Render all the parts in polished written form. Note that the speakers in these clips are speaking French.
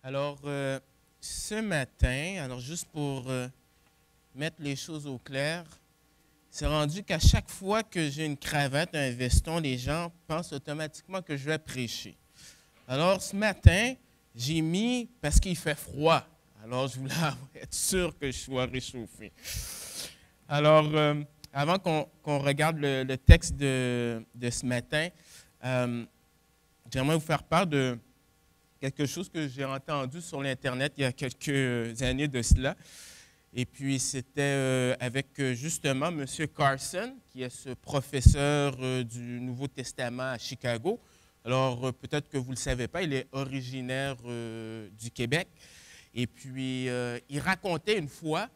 Alors, ce matin, juste pour mettre les choses au clair, c'est rendu qu'à chaque fois que j'ai une cravate, un veston, les gens pensent automatiquement que je vais prêcher. Alors, ce matin, j'ai mis, parce qu'il fait froid, alors je voulais être sûr que je sois réchauffé. Alors, avant qu'on regarde le texte de ce matin, j'aimerais vous faire part de quelque chose que j'ai entendu sur l'Internet il y a quelques années de cela. Et puis, c'était avec justement M. Carson, qui est ce professeur du Nouveau Testament à Chicago. Alors, peut-être que vous ne le savez pas, il est originaire du Québec. Et puis, il racontait une fois,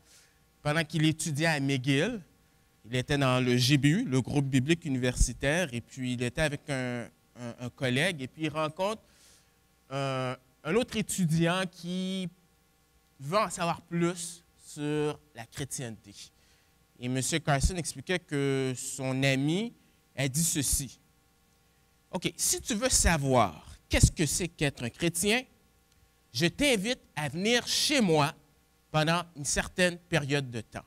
pendant qu'il étudiait à McGill, il était dans le GBU, le groupe biblique universitaire, et puis il était avec un collègue, et puis il rencontre un autre étudiant qui veut en savoir plus sur la chrétienté. Et M. Carson expliquait que son ami a dit ceci. « OK, si tu veux savoir qu'est-ce que c'est qu'être un chrétien, je t'invite à venir chez moi pendant une certaine période de temps. »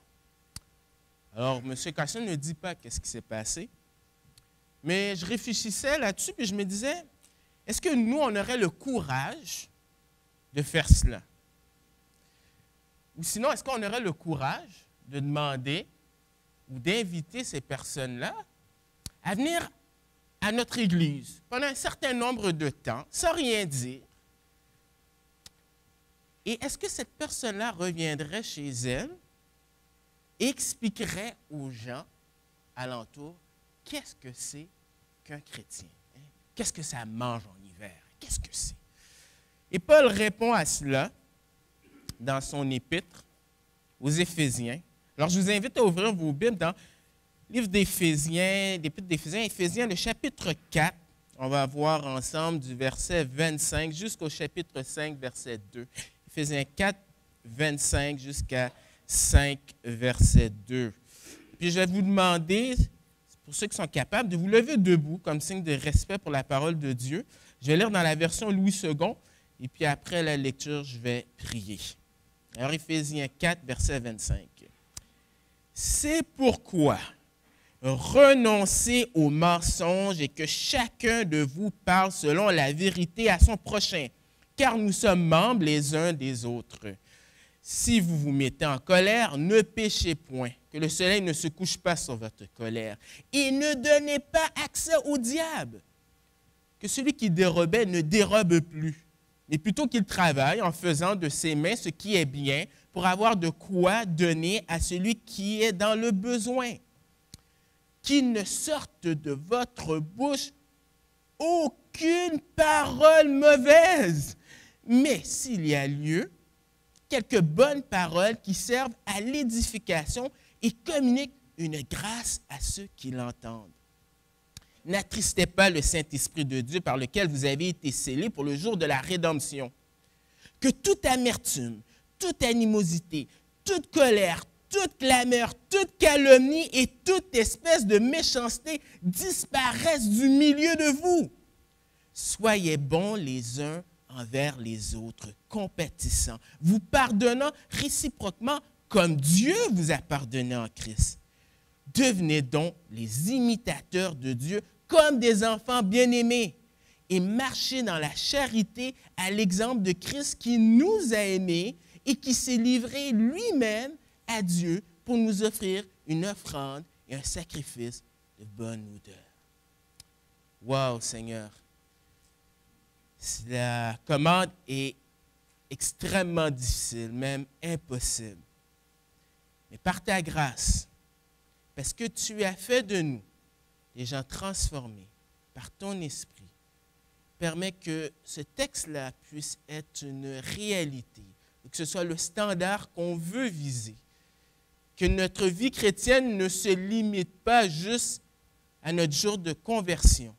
Alors, M. Carson ne dit pas qu'est-ce qui s'est passé, mais je réfléchissais là-dessus et je me disais, est-ce que nous, on aurait le courage de faire cela? Ou sinon, est-ce qu'on aurait le courage de demander ou d'inviter ces personnes-là à venir à notre église pendant un certain nombre de temps, sans rien dire? Et est-ce que cette personne-là reviendrait chez elle et expliquerait aux gens alentour qu'est-ce que c'est qu'un chrétien? Hein? Qu'est-ce que ça mange en hiver? Qu'est-ce que c'est? Et Paul répond à cela dans son épître aux Éphésiens. Alors, je vous invite à ouvrir vos Bibles dans le livre d'Éphésiens, l'épître d'Éphésiens, Éphésiens, le chapitre 4. On va voir ensemble du verset 25 jusqu'au chapitre 5, verset 2. Éphésiens 4, 25 jusqu'à 5, verset 2. Puis je vais vous demander, pour ceux qui sont capables, de vous lever debout comme signe de respect pour la parole de Dieu. Je vais lire dans la version Louis II, et puis après la lecture, je vais prier. Alors, Éphésiens 4, verset 25. « C'est pourquoi renoncez aux mensonges et que chacun de vous parle selon la vérité à son prochain, car nous sommes membres les uns des autres. Si vous vous mettez en colère, ne péchez point, que le soleil ne se couche pas sur votre colère. Et ne donnez pas accès au diable, que celui qui dérobait ne dérobe plus, mais plutôt qu'il travaille en faisant de ses mains ce qui est bien pour avoir de quoi donner à celui qui est dans le besoin. Qu'il ne sorte de votre bouche aucune parole mauvaise, mais s'il y a lieu, quelques bonnes paroles qui servent à l'édification et communiquent une grâce à ceux qui l'entendent. N'attristez pas le Saint-Esprit de Dieu par lequel vous avez été scellés pour le jour de la rédemption. Que toute amertume, toute animosité, toute colère, toute clameur, toute calomnie et toute espèce de méchanceté disparaissent du milieu de vous. Soyez bons les uns envers les autres, compatissants, vous pardonnant réciproquement comme Dieu vous a pardonné en Christ. Devenez donc les imitateurs de Dieu comme des enfants bien-aimés et marchez dans la charité à l'exemple de Christ qui nous a aimés et qui s'est livré lui-même à Dieu pour nous offrir une offrande et un sacrifice de bonne odeur. Wow, Seigneur! La commande est extrêmement difficile, même impossible. Mais par ta grâce, parce que tu as fait de nous des gens transformés par ton esprit, permet que ce texte-là puisse être une réalité, que ce soit le standard qu'on veut viser, que notre vie chrétienne ne se limite pas juste à notre jour de conversion,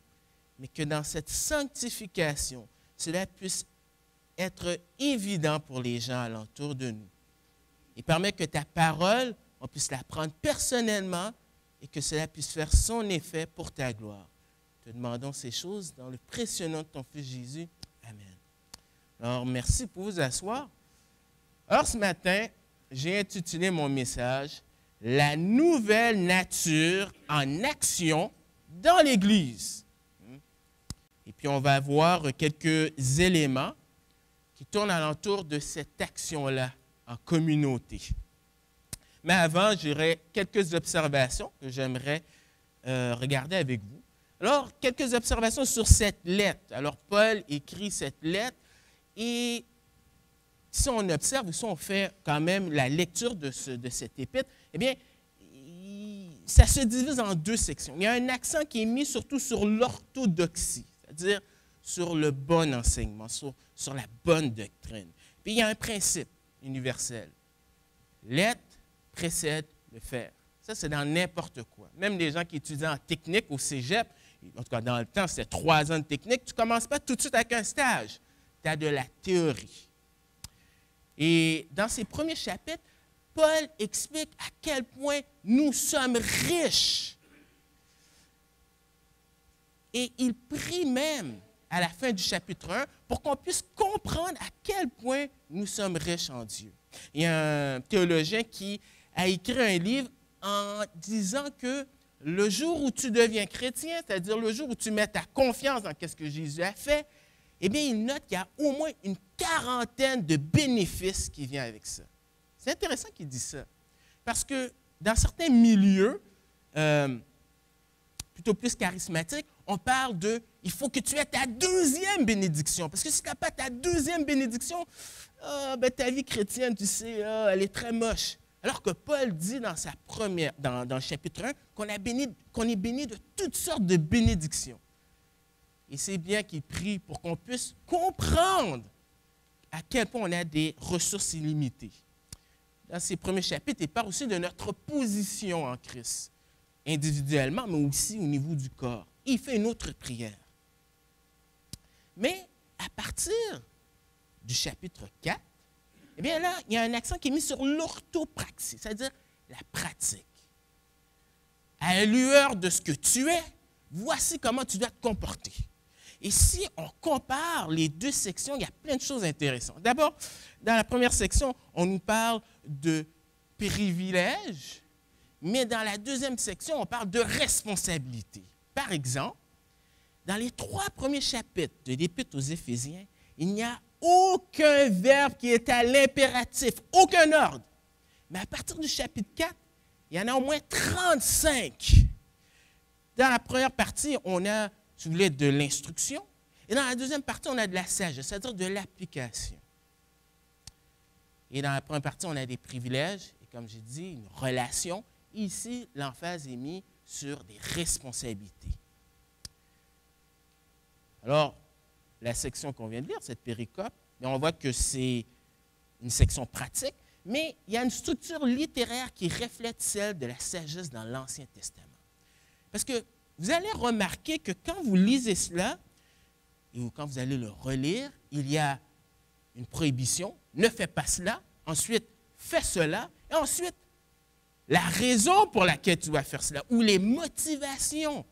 mais que dans cette sanctification, cela puisse être évident pour les gens alentour de nous. Et permet que ta parole, on puisse la prendre personnellement et que cela puisse faire son effet pour ta gloire. Te demandons ces choses dans le précieux nom de ton Fils Jésus. Amen. Alors, merci pour vous asseoir. Alors, ce matin, j'ai intitulé mon message « La nouvelle nature en action dans l'Église ». Et puis, on va voir quelques éléments qui tournent alentour de cette action-là en communauté. Mais avant, j'aurais quelques observations que j'aimerais regarder avec vous. Alors, quelques observations sur cette lettre. Alors, Paul écrit cette lettre et si on observe, si on fait quand même la lecture de cette épître, eh bien, ça se divise en deux sections. Il y a un accent qui est mis surtout sur l'orthodoxie, c'est-à-dire sur le bon enseignement, sur la bonne doctrine. Puis il y a un principe universel. L'être précède le faire. Ça, c'est dans n'importe quoi. Même les gens qui étudient en technique au cégep, en tout cas dans le temps, c'était 3 ans de technique, tu ne commences pas tout de suite avec un stage. Tu as de la théorie. Et dans ces premiers chapitres, Paul explique à quel point nous sommes riches. Et il prie même à la fin du chapitre 1 pour qu'on puisse comprendre à quel point nous sommes riches en Dieu. Il y a un théologien qui a écrit un livre en disant que le jour où tu deviens chrétien, c'est-à-dire le jour où tu mets ta confiance dans ce que Jésus a fait, eh bien, il note qu'il y a au moins une 40aine de bénéfices qui viennent avec ça. C'est intéressant qu'il dise ça. Parce que dans certains milieux, plutôt plus charismatiques, on parle de « il faut que tu aies ta 2e bénédiction ». Parce que si tu n'as pas ta 2e bénédiction, ta vie chrétienne, tu sais, elle est très moche. Alors que Paul dit dans le chapitre 1 qu'on est béni de toutes sortes de bénédictions. Et c'est bien qu'il prie pour qu'on puisse comprendre à quel point on a des ressources illimitées. Dans ces premiers chapitres, il parle aussi de notre position en Christ, individuellement, mais aussi au niveau du corps. Et il fait une autre prière. Mais à partir du chapitre 4, eh bien là, il y a un accent qui est mis sur l'orthopraxie, c'est-à-dire la pratique. À la lueur de ce que tu es, voici comment tu dois te comporter. Et si on compare les deux sections, il y a plein de choses intéressantes. D'abord, dans la première section, on nous parle de privilèges, mais dans la deuxième section, on parle de responsabilité. Par exemple, dans les 3 premiers chapitres de l'Épître aux Éphésiens, il n'y a aucun verbe qui est à l'impératif, aucun ordre. Mais à partir du chapitre 4, il y en a au moins 35. Dans la première partie, on a, si vous voulez, de l'instruction. Et dans la deuxième partie, on a de la sagesse, c'est-à-dire de l'application. Et dans la première partie, on a des privilèges, et comme j'ai dit, une relation. Ici, l'emphase est mise sur des responsabilités. Alors, la section qu'on vient de lire, cette péricope, on voit que c'est une section pratique, mais il y a une structure littéraire qui reflète celle de la sagesse dans l'Ancien Testament. Parce que vous allez remarquer que quand vous lisez cela, et quand vous allez le relire, il y a une prohibition, ne fais pas cela, ensuite fais cela, et ensuite la raison pour laquelle tu dois faire cela, ou les motivations.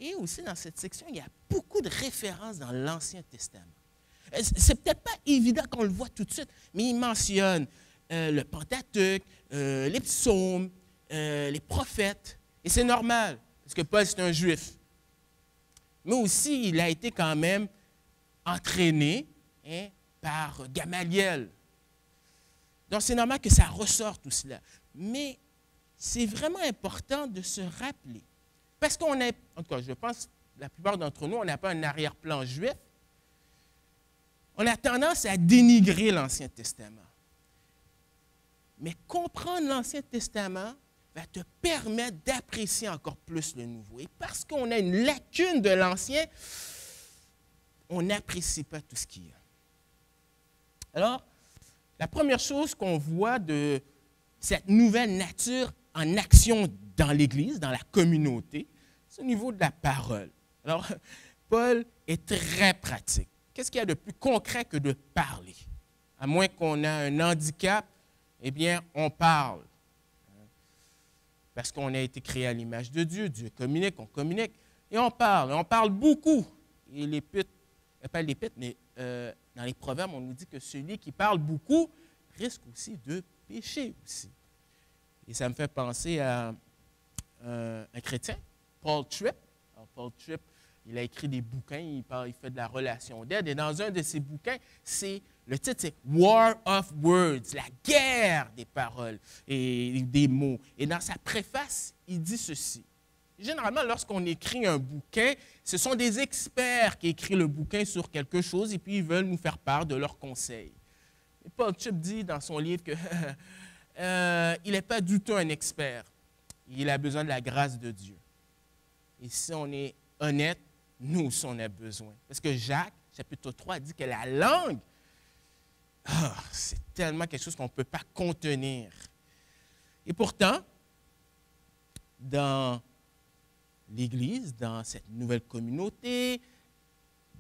Et aussi dans cette section, il y a beaucoup de références dans l'Ancien Testament. C'est peut-être pas évident qu'on le voit tout de suite, mais il mentionne le Pentateuque, les psaumes, les prophètes. Et c'est normal, parce que Paul, c'est un juif. Mais aussi, il a été quand même entraîné par Gamaliel. Donc, c'est normal que ça ressort tout cela. Mais c'est vraiment important de se rappeler. Parce qu'on est, en tout cas, je pense, la plupart d'entre nous, on n'a pas un arrière-plan juif. On a tendance à dénigrer l'Ancien Testament. Mais comprendre l'Ancien Testament va te permettre d'apprécier encore plus le Nouveau. Et parce qu'on a une lacune de l'Ancien, on n'apprécie pas tout ce qu'il y a. Alors, la première chose qu'on voit de cette nouvelle nature en action dans l'Église, dans la communauté, c'est au niveau de la parole. Alors, Paul est très pratique. Qu'est-ce qu'il y a de plus concret que de parler? À moins qu'on ait un handicap, eh bien, on parle. Parce qu'on a été créé à l'image de Dieu. Dieu communique, on communique, et on parle beaucoup. Et l'Épître pas l'Épître, mais dans les Proverbes, on nous dit que celui qui parle beaucoup risque aussi de pécher aussi. Et ça me fait penser à un chrétien, Paul Tripp. Alors, Paul Tripp, il a écrit des bouquins, il fait de la relation d'aide. Et dans un de ses bouquins, le titre, c'est War of Words, la guerre des paroles et des mots. Et dans sa préface, il dit ceci. Généralement, lorsqu'on écrit un bouquin, ce sont des experts qui écrivent le bouquin sur quelque chose et puis ils veulent nous faire part de leurs conseils. Et Paul Tripp dit dans son livre qu'il n'est pas du tout un expert. Il a besoin de la grâce de Dieu. Et si on est honnête, nous aussi on a besoin. Parce que Jacques, chapitre 3, dit que la langue, c'est tellement quelque chose qu'on ne peut pas contenir. Et pourtant, dans l'Église, dans cette nouvelle communauté,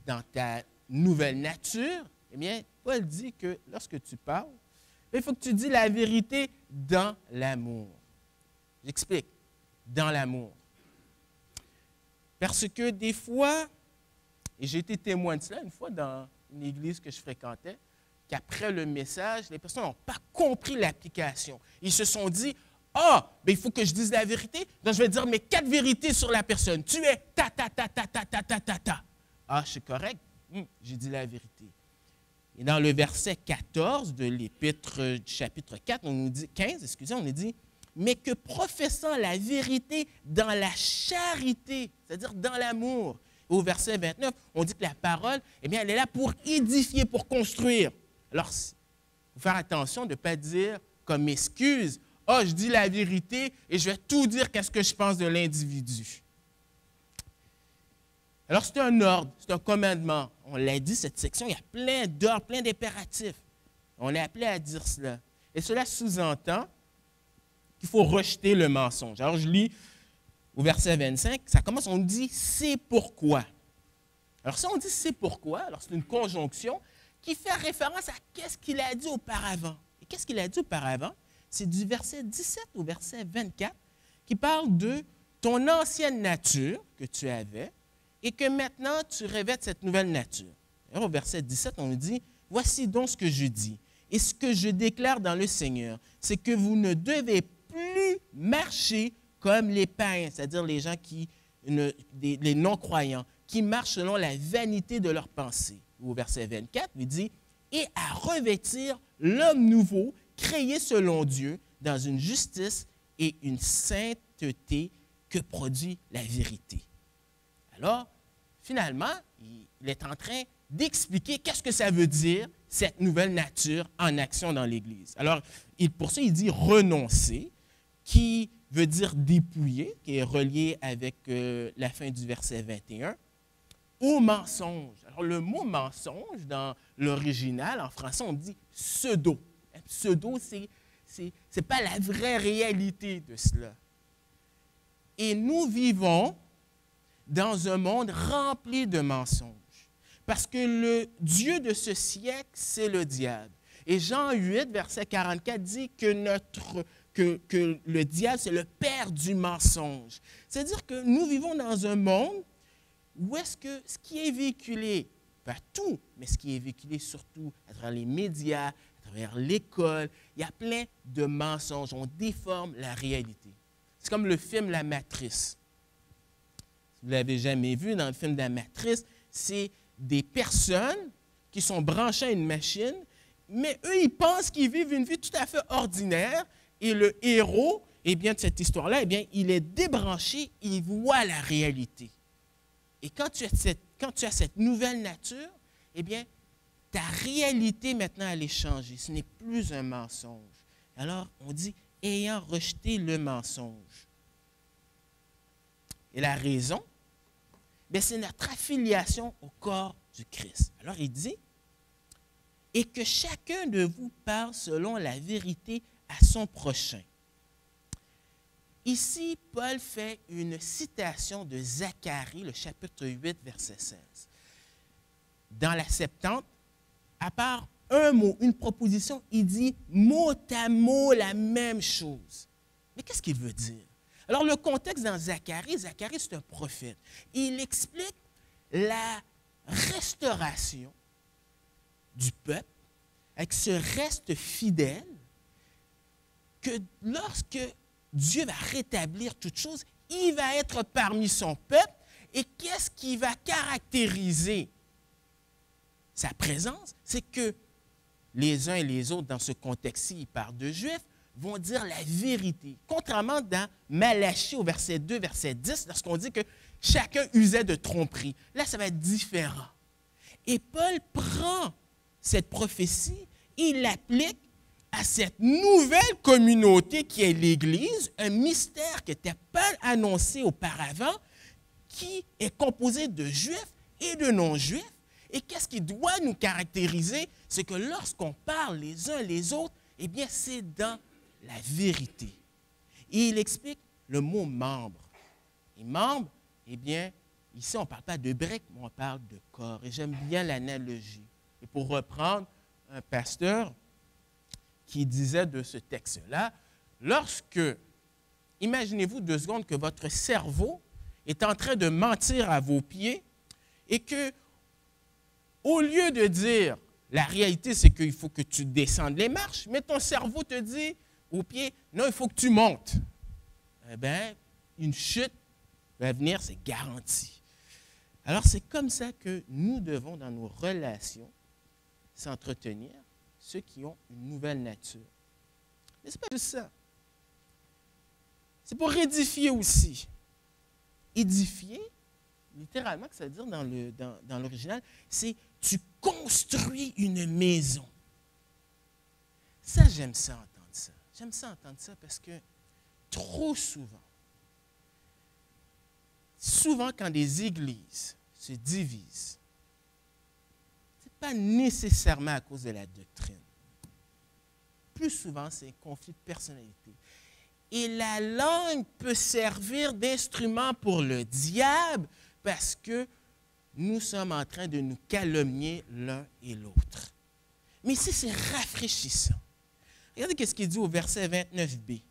dans ta nouvelle nature, eh bien, Paul dit que lorsque tu parles, il faut que tu dis la vérité dans l'amour. J'explique. Dans l'amour. Parce que des fois, et j'ai été témoin de cela une fois dans une église que je fréquentais, qu'après le message, les personnes n'ont pas compris l'application. Ils se sont dit, il faut que je dise la vérité, donc je vais dire mes 4 vérités sur la personne. Tu es ta. Je suis correct. J'ai dit la vérité. Et dans le verset 14 de l'Épître du chapitre 4, on nous dit, 15, on nous dit, mais que professant la vérité dans la charité, c'est-à-dire dans l'amour. Au verset 29, on dit que la parole, elle est là pour édifier, pour construire. Alors, il faut faire attention de ne pas dire comme excuse, je dis la vérité et je vais tout dire qu'est-ce que je pense de l'individu. Alors, c'est un ordre, c'est un commandement. On l'a dit, cette section, il y a plein d'ordres, plein d'impératifs. On est appelé à dire cela. Et cela sous-entend qu'il faut rejeter le mensonge. Alors, je lis au verset 25, ça commence, on dit « c'est pourquoi ». Alors, si on dit « c'est pourquoi », alors c'est une conjonction qui fait référence à qu'est-ce qu'il a dit auparavant. Et qu'est-ce qu'il a dit auparavant? C'est du verset 17 au verset 24 qui parle de ton ancienne nature que tu avais et que maintenant tu revêtes cette nouvelle nature. Alors, au verset 17, on nous dit « voici donc ce que je dis et ce que je déclare dans le Seigneur, c'est que vous ne devez plus marcher comme les païens, c'est-à-dire les gens les non-croyants, qui marchent selon la vanité de leurs pensées. » Au verset 24, il dit « et à revêtir l'homme nouveau, créé selon Dieu, dans une justice et une sainteté que produit la vérité. » Alors, finalement, il est en train d'expliquer qu'est-ce que ça veut dire, cette nouvelle nature en action dans l'Église. Alors, pour ça, il dit « renoncer », qui veut dire dépouiller, qui est relié avec la fin du verset 21, au mensonge. Alors, le mot mensonge, dans l'original, en français, on dit pseudo. Pseudo, c'est pas la vraie réalité de cela. Et nous vivons dans un monde rempli de mensonges. Parce que le Dieu de ce siècle, c'est le diable. Et Jean 8, verset 44, dit que le diable, c'est le père du mensonge. C'est-à-dire que nous vivons dans un monde où est-ce que ce qui est véhiculé, pas tout, mais ce qui est véhiculé surtout à travers les médias, à travers l'école, il y a plein de mensonges. On déforme la réalité. C'est comme le film La Matrice. Si vous ne l'avez jamais vu, dans le film de La Matrice, c'est des personnes qui sont branchées à une machine, mais eux, ils pensent qu'ils vivent une vie tout à fait ordinaire. Et le héros, de cette histoire-là, il est débranché, il voit la réalité. Et quand tu as cette nouvelle nature, ta réalité maintenant, elle est changée. Ce n'est plus un mensonge. Alors, on dit, ayant rejeté le mensonge. Et la raison, c'est notre affiliation au corps du Christ. Alors, il dit, et que chacun de vous parle selon la vérité à son prochain. Ici, Paul fait une citation de Zacharie, le chapitre 8, verset 16. Dans la Septante, à part un mot, une proposition, il dit mot à mot la même chose. Mais qu'est-ce qu'il veut dire? Alors, le contexte dans Zacharie, c'est un prophète. Il explique la restauration du peuple, avec ce reste fidèle, que lorsque Dieu va rétablir toutes choses, il va être parmi son peuple. Et qu'est-ce qui va caractériser sa présence? C'est que les uns et les autres, dans ce contexte-ci, il parle de Juifs, vont dire la vérité. Contrairement dans Malachie au verset 2, verset 10, lorsqu'on dit que chacun usait de tromperie. Là, ça va être différent. Et Paul prend cette prophétie, il l'applique à cette nouvelle communauté qui est l'Église, un mystère qui n'était pas annoncé auparavant, qui est composé de Juifs et de non-Juifs. Et qu'est-ce qui doit nous caractériser? C'est que lorsqu'on parle les uns les autres, eh bien, c'est dans la vérité. Et il explique le mot membre. Et membre, eh bien, ici, on ne parle pas de briques, mais on parle de corps. Et j'aime bien l'analogie. Et pour reprendre un pasteur qui disait de ce texte-là, lorsque, imaginez-vous 2 secondes que votre cerveau est en train de mentir à vos pieds et que, au lieu de dire, la réalité, c'est qu'il faut que tu descendes les marches, mais ton cerveau te dit aux pieds, non, il faut que tu montes. Eh bien, une chute va venir, c'est garanti. Alors, c'est comme ça que nous devons, dans nos relations, s'entretenir, ceux qui ont une nouvelle nature. Mais ce n'est pas juste ça. C'est pour édifier aussi. Édifier, littéralement, que ça veut dire dans l'original, c'est tu construis une maison. Ça, j'aime ça entendre ça. J'aime ça entendre ça parce que trop souvent quand des églises se divisent, ce n'est pas nécessairement à cause de la doctrine. Plus souvent, c'est un conflit de personnalité. Et la langue peut servir d'instrument pour le diable parce que nous sommes en train de nous calomnier l'un et l'autre. Mais ici, c'est rafraîchissant. Regardez ce qu'il dit au verset 29b.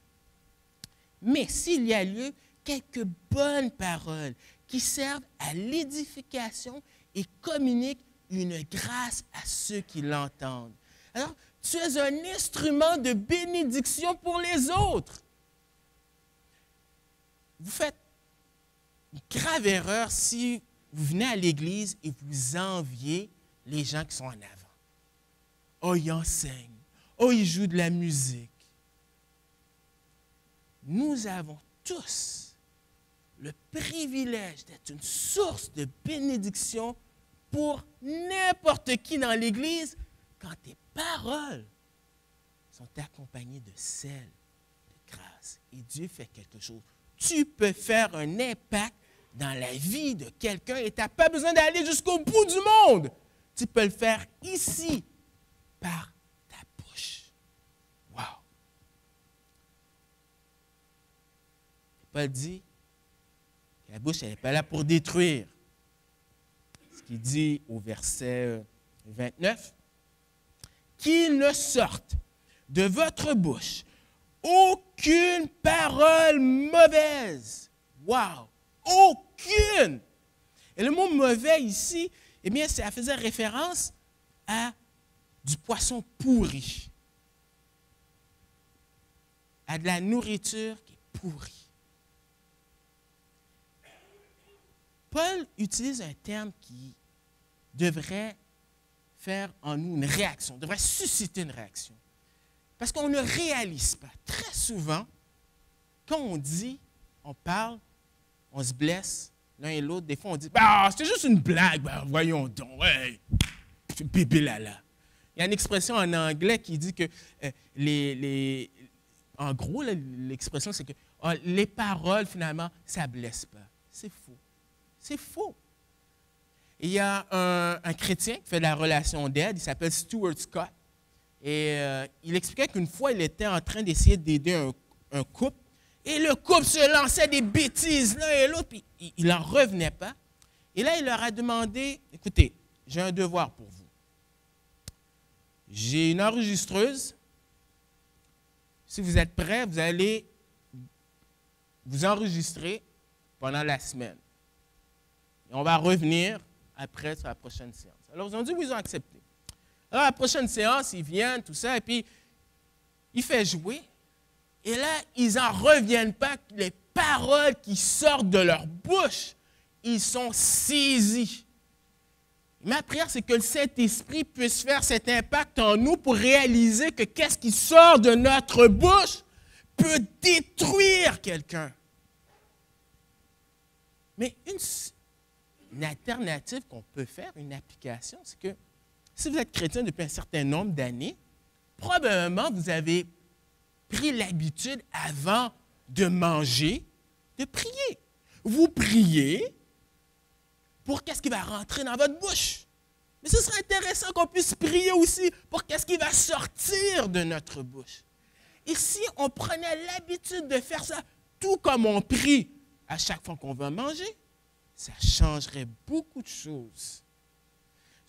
Mais s'il y a lieu, quelques bonnes paroles qui servent à l'édification et communiquent une grâce à ceux qui l'entendent. Alors, tu es un instrument de bénédiction pour les autres. Vous faites une grave erreur si vous venez à l'église et vous enviez les gens qui sont en avant. Oh, ils enseignent. Oh, ils jouent de la musique. Nous avons tous le privilège d'être une source de bénédiction pour n'importe qui dans l'église quand tes paroles sont accompagnées de sel, de grâce. Et Dieu fait quelque chose. Tu peux faire un impact dans la vie de quelqu'un et tu n'as pas besoin d'aller jusqu'au bout du monde. Tu peux le faire ici, par ta bouche. Wow! Paul dit que la bouche, elle n'est pas là pour détruire. Ce qu'il dit au verset 29, qu'il ne sorte de votre bouche aucune parole mauvaise. Wow! Aucune! Et le mot mauvais ici, eh bien, ça faisait référence à du poisson pourri, à de la nourriture qui est pourrie. Paul utilise un terme qui devrait faire en nous une réaction, devrait susciter une réaction. Parce qu'on ne réalise pas. Très souvent, quand on dit, on parle, on se blesse l'un et l'autre. Des fois, on dit, bah, c'était juste une blague, bah, voyons donc, ouais, bébé là. Il y a une expression en anglais qui dit que en gros, l'expression, c'est que les paroles, finalement, ça ne blesse pas. C'est faux. C'est faux. Et il y a un chrétien qui fait de la relation d'aide, il s'appelle Stuart Scott. Et il expliquait qu'une fois, il était en train d'essayer d'aider un couple. Et le couple se lançait des bêtises l'un et l'autre, puis il n'en revenait pas. Et là, il leur a demandé, écoutez, j'ai un devoir pour vous. J'ai une enregistreuse. Si vous êtes prêts, vous allez vous enregistrer pendant la semaine. Et on va revenir après sur la prochaine séance. Alors, ils ont dit oui, ils ont accepté. Alors, la prochaine séance, ils viennent, tout ça, et puis, il fait jouer. Et là, ils n'en reviennent pas. Les paroles qui sortent de leur bouche, ils sont saisis. Ma prière, c'est que le Saint-Esprit puisse faire cet impact en nous pour réaliser que qu'est-ce qui sort de notre bouche peut détruire quelqu'un. Mais une alternative qu'on peut faire, une application, c'est que si vous êtes chrétien depuis un certain nombre d'années, probablement vous avez pris l'habitude avant de manger, de prier. Vous priez pour qu'est-ce qui va rentrer dans votre bouche. Mais ce serait intéressant qu'on puisse prier aussi pour qu'est-ce qui va sortir de notre bouche. Et si on prenait l'habitude de faire ça, tout comme on prie à chaque fois qu'on va manger, ça changerait beaucoup de choses.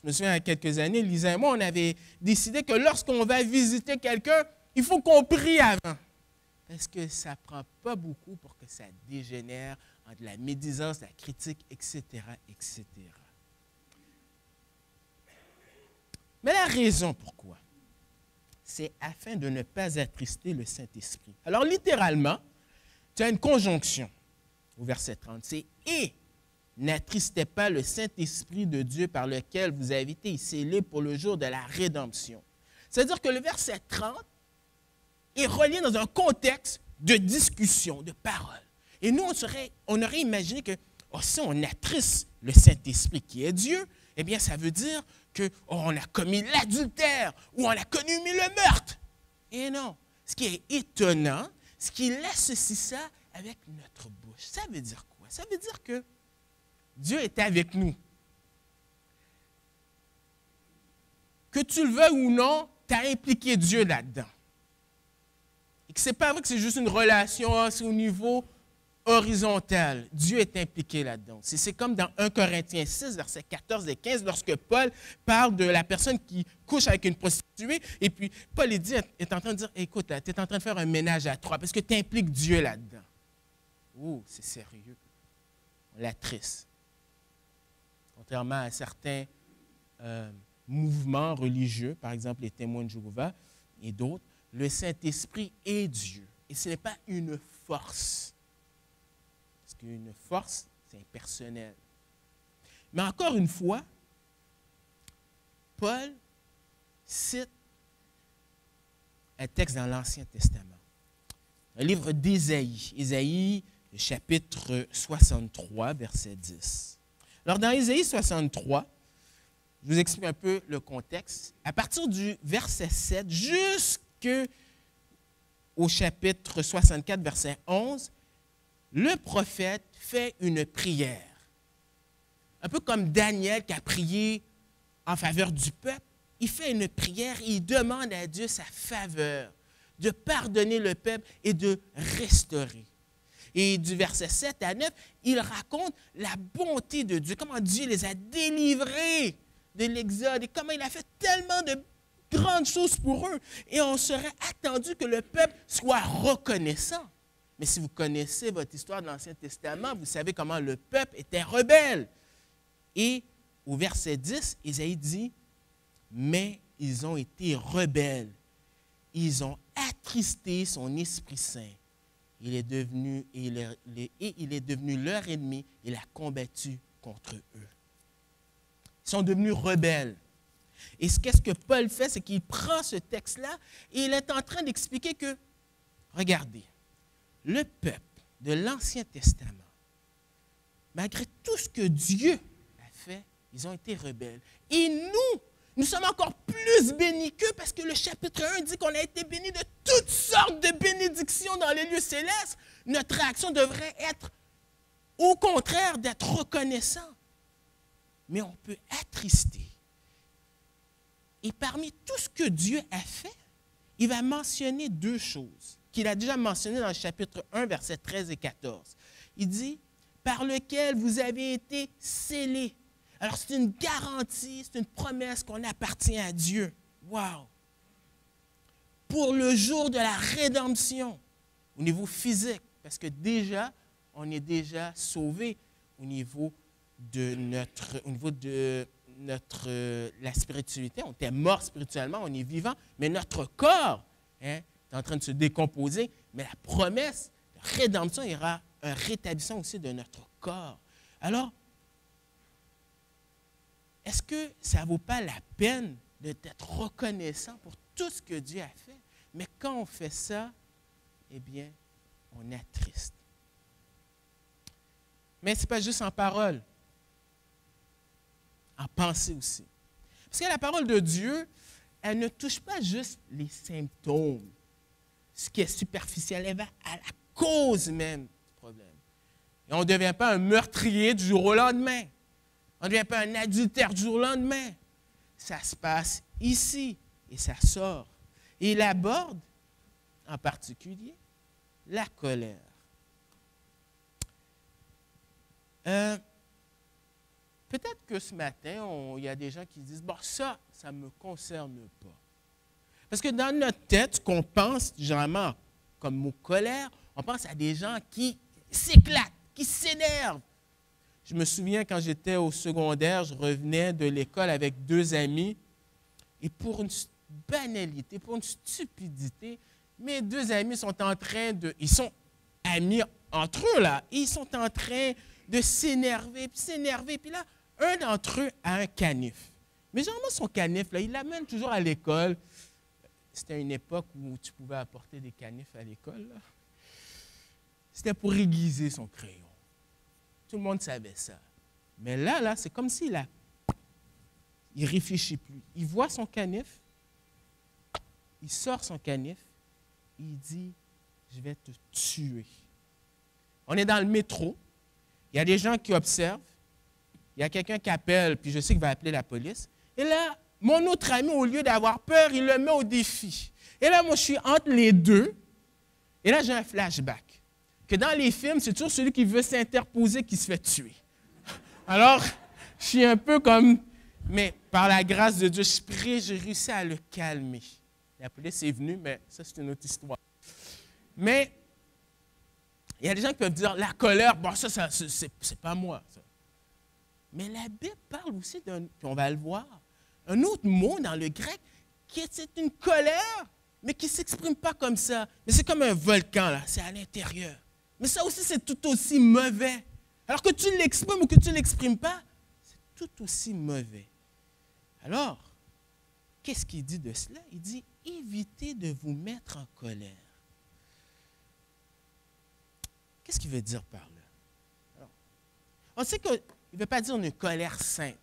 Je me souviens, il y a quelques années, Lisa et moi, on avait décidé que lorsqu'on va visiter quelqu'un, il faut qu'on prie avant. Parce que ça ne prend pas beaucoup pour que ça dégénère en de la médisance, de la critique, etc., etc. Mais la raison pourquoi, c'est afin de ne pas attrister le Saint-Esprit. Alors, littéralement, tu as une conjonction au verset 30. C'est « Et n'attristez pas le Saint-Esprit de Dieu par lequel vous avez été scellés pour le jour de la rédemption. » C'est-à-dire que le verset 30 est relié dans un contexte de discussion, de parole. Et nous, on aurait imaginé que si on attriste le Saint-Esprit qui est Dieu, eh bien, ça veut dire qu'on a commis l'adultère ou on a commis le meurtre. Et non. Ce qui est étonnant, c'est qu'il associe ça avec notre bouche. Ça veut dire quoi? Ça veut dire que Dieu est avec nous. Que tu le veuilles ou non, tu as impliqué Dieu là-dedans. Et que ce n'est pas vrai que c'est juste une relation, c'est au niveau horizontal. Dieu est impliqué là-dedans. C'est comme dans 1 Corinthiens 6, versets 14 et 15, lorsque Paul parle de la personne qui couche avec une prostituée, et puis Paul est en train de dire, écoute, tu es en train de faire un ménage à trois, parce que tu impliques Dieu là-dedans. Oh, c'est sérieux. On l'attriste. Contrairement à certains mouvements religieux, par exemple les témoins de Jéhovah et d'autres, le Saint-Esprit est Dieu. Et ce n'est pas une force. Parce qu'une force, c'est impersonnel. Mais encore une fois, Paul cite un texte dans l'Ancien Testament. Un livre d'Ésaïe. Ésaïe, chapitre 63, verset 10. Alors, dans Ésaïe 63, je vous explique un peu le contexte. À partir du verset 7 jusqu'au chapitre 64, verset 11, le prophète fait une prière. Un peu comme Daniel qui a prié en faveur du peuple. Il fait une prière et il demande à Dieu sa faveur, de pardonner le peuple et de restaurer. Et du verset 7 à 9, il raconte la bonté de Dieu, comment Dieu les a délivrés de l'Exode et comment il a fait tellement de grandes choses pour eux. Et on serait attendu que le peuple soit reconnaissant. Mais si vous connaissez votre histoire de l'Ancien Testament, vous savez comment le peuple était rebelle. Et au verset 10, Ésaïe dit, « Mais ils ont été rebelles. Ils ont attristé son Esprit Saint. Il est devenu leur ennemi. Il a combattu contre eux. » Ils sont devenus rebelles. Et qu'est-ce que Paul fait, c'est qu'il prend ce texte-là et il est en train d'expliquer que, regardez, le peuple de l'Ancien Testament, malgré tout ce que Dieu a fait, ils ont été rebelles. Et nous sommes encore plus bénis qu'eux parce que le chapitre 1 dit qu'on a été bénis de toutes sortes de bénédictions dans les lieux célestes. Notre réaction devrait être, au contraire, d'être reconnaissant. Mais on peut attrister. Et parmi tout ce que Dieu a fait, il va mentionner deux choses qu'il a déjà mentionnées dans le chapitre 1, versets 13 et 14. Il dit, « Par lequel vous avez été scellés. » Alors, c'est une garantie, c'est une promesse qu'on appartient à Dieu. Wow! Pour le jour de la rédemption, au niveau physique, parce que déjà, on est déjà sauvé au niveau au niveau de la spiritualité. On était mort spirituellement, on est vivant, mais notre corps est en train de se décomposer. Mais la promesse de rédemption, il y aura un rétablissement aussi de notre corps. Alors, est-ce que ça ne vaut pas la peine d'être reconnaissant pour tout ce que Dieu a fait? Mais quand on fait ça, eh bien, on attriste. Mais ce n'est pas juste en parole, en pensée aussi. Parce que la parole de Dieu, elle ne touche pas juste les symptômes, ce qui est superficiel, elle va à la cause même du problème. Et on ne devient pas un meurtrier du jour au lendemain. On ne devient pas un adultère du jour au lendemain. Ça se passe ici et ça sort. Et il aborde en particulier la colère. Peut-être que ce matin, il y a des gens qui disent « Bon, ça ne me concerne pas. » Parce que dans notre tête, ce qu'on pense généralement comme mot colère, on pense à des gens qui s'éclatent, qui s'énervent. Je me souviens quand j'étais au secondaire, je revenais de l'école avec 2 amis et pour une banalité, pour une stupidité, mes 2 amis sont en train de... Ils sont amis entre eux, là. Ils sont en train de s'énerver, puis là, un d'entre eux a un canif. Mais généralement, son canif, là, il l'amène toujours à l'école. C'était une époque où tu pouvais apporter des canifs à l'école. C'était pour aiguiser son crayon. Tout le monde savait ça. Mais là, c'est comme s'il il ne réfléchit plus. Il voit son canif, il sort son canif, il dit, je vais te tuer. On est dans le métro, il y a des gens qui observent, il y a quelqu'un qui appelle, puis je sais qu'il va appeler la police. Et là, mon autre ami, au lieu d'avoir peur, il le met au défi. Et là, moi, je suis entre les deux, et là, j'ai un flashback. Que dans les films, c'est toujours celui qui veut s'interposer qui se fait tuer. Alors, je suis un peu comme... Mais par la grâce de Dieu, j'ai réussi à le calmer. La police est venue, mais ça, c'est une autre histoire. Mais il y a des gens qui peuvent dire, la colère, bon, ça c'est pas moi. Ça. Mais la Bible parle aussi d'un, puis on va le voir, un autre mot dans le grec, qui est une colère, mais qui ne s'exprime pas comme ça. Mais c'est comme un volcan, là, c'est à l'intérieur. Mais ça aussi, c'est tout aussi mauvais. Alors que tu l'exprimes ou que tu ne l'exprimes pas, c'est tout aussi mauvais. Alors, qu'est-ce qu'il dit de cela? Il dit, évitez de vous mettre en colère. Qu'est-ce qu'il veut dire par là? Alors, on sait qu'il ne veut pas dire une colère sainte.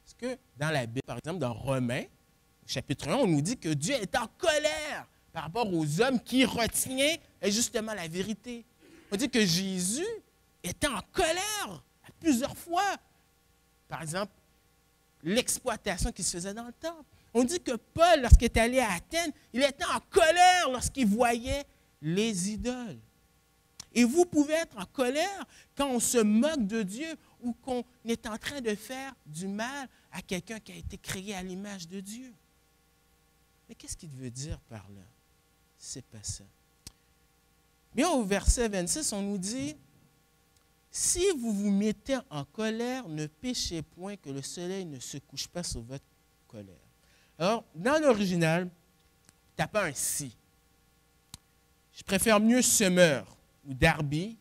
Parce que dans la Bible, par exemple, dans Romains, chapitre 1, on nous dit que Dieu est en colère par rapport aux hommes qui retiennent justement la vérité. On dit que Jésus était en colère à plusieurs fois. Par exemple, l'exploitation qui se faisait dans le temple. On dit que Paul, lorsqu'il est allé à Athènes, il était en colère lorsqu'il voyait les idoles. Et vous pouvez être en colère quand on se moque de Dieu ou qu'on est en train de faire du mal à quelqu'un qui a été créé à l'image de Dieu. Mais qu'est-ce qu'il veut dire par là? C'est pas ça. Bien, au verset 26, on nous dit, « Si vous vous mettez en colère, ne péchez point que le soleil ne se couche pas sur votre colère. » Alors, dans l'original, tu n'as pas un « si ». Je préfère mieux Semeur ou Darby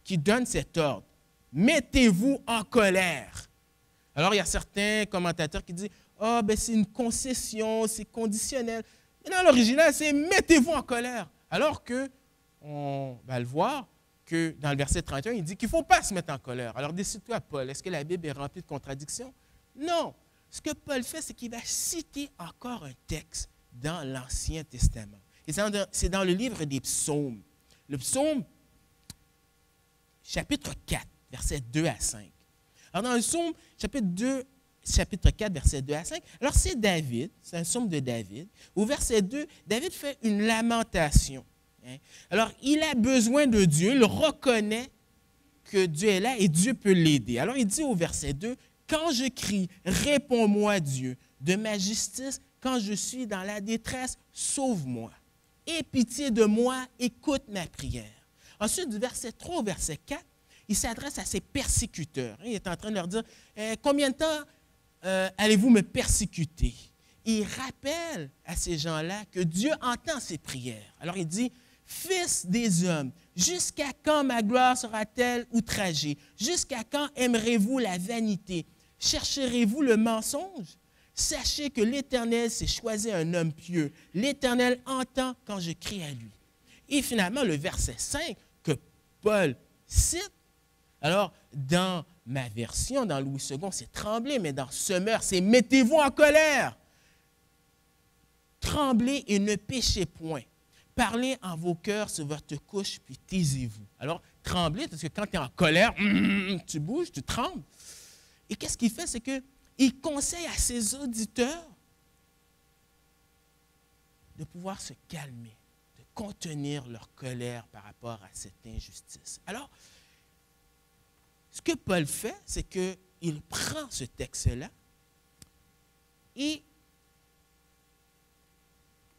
qui donne cet ordre. « Mettez-vous en colère. » Alors, il y a certains commentateurs qui disent, « Ah, ben c'est une concession, c'est conditionnel. » Mais dans l'original, c'est « Mettez-vous en colère. » Alors que on va le voir que dans le verset 31, il dit qu'il ne faut pas se mettre en colère. Alors décide-toi, Paul, est-ce que la Bible est remplie de contradictions? Non. Ce que Paul fait, c'est qu'il va citer encore un texte dans l'Ancien Testament. Et c'est dans le livre des psaumes. Le psaume, chapitre 4, versets 2 à 5. Alors dans le psaume, chapitre 4, versets 2 à 5, alors c'est David, c'est un psaume de David. Au verset 2, David fait une lamentation. Alors, il a besoin de Dieu, il reconnaît que Dieu est là et Dieu peut l'aider. Alors, il dit au verset 2, « Quand je crie, réponds-moi Dieu, de ma justice, quand je suis dans la détresse, sauve-moi. Aie pitié de moi, écoute ma prière. » Ensuite, du verset 3 au verset 4, il s'adresse à ses persécuteurs. Il est en train de leur dire, combien de temps allez-vous me persécuter? Il rappelle à ces gens-là que Dieu entend ses prières. Alors il dit, Fils des hommes, jusqu'à quand ma gloire sera-t-elle outragée? Jusqu'à quand aimerez-vous la vanité? Chercherez-vous le mensonge? Sachez que l'Éternel s'est choisi un homme pieux. L'Éternel entend quand je crie à lui. Et finalement, le verset 5 que Paul cite, alors dans ma version, dans Louis II, c'est trembler, mais dans Semeur, c'est mettez-vous en colère. Tremblez et ne péchez point. Parlez en vos cœurs sur votre couche, puis taisez-vous. Alors, tremblez, parce que quand tu es en colère, tu bouges, tu trembles. Et qu'est-ce qu'il fait? C'est qu'il conseille à ses auditeurs de pouvoir se calmer, de contenir leur colère par rapport à cette injustice. Alors, ce que Paul fait, c'est qu'il prend ce texte-là et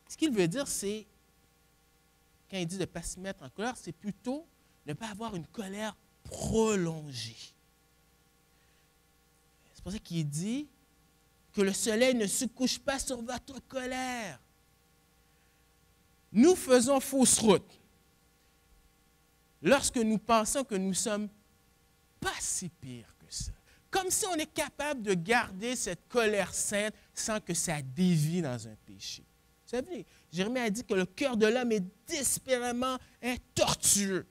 ce qu'il veut dire, c'est, quand il dit de ne pas se mettre en colère, c'est plutôt ne pas avoir une colère prolongée. C'est pour ça qu'il dit que le soleil ne se couche pas sur votre colère. Nous faisons fausse route lorsque nous pensons que nous ne sommes pas si pire que ça. Comme si on est capable de garder cette colère sainte sans que ça dévie dans un péché. Vous savez, Jérémie a dit que le cœur de l'homme est désespérément tortueux.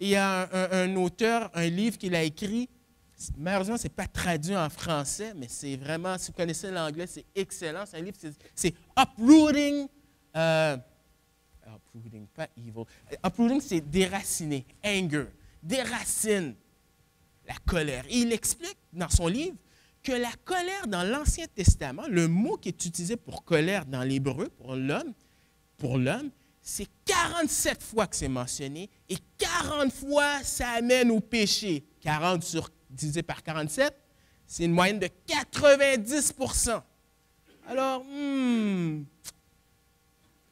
Il y a un auteur, un livre qu'il a écrit, malheureusement, ce n'est pas traduit en français, mais c'est vraiment, si vous connaissez l'anglais, c'est excellent. C'est un livre, c'est Uprooting, Uprooting, pas evil. Uprooting, c'est déraciner, anger, déracine la colère. Et il explique dans son livre que la colère dans l'Ancien Testament, le mot qui est utilisé pour colère dans l'hébreu, pour l'homme, c'est 47 fois que c'est mentionné et 40 fois ça amène au péché. 40 divisé par 47, c'est une moyenne de 90%. Alors,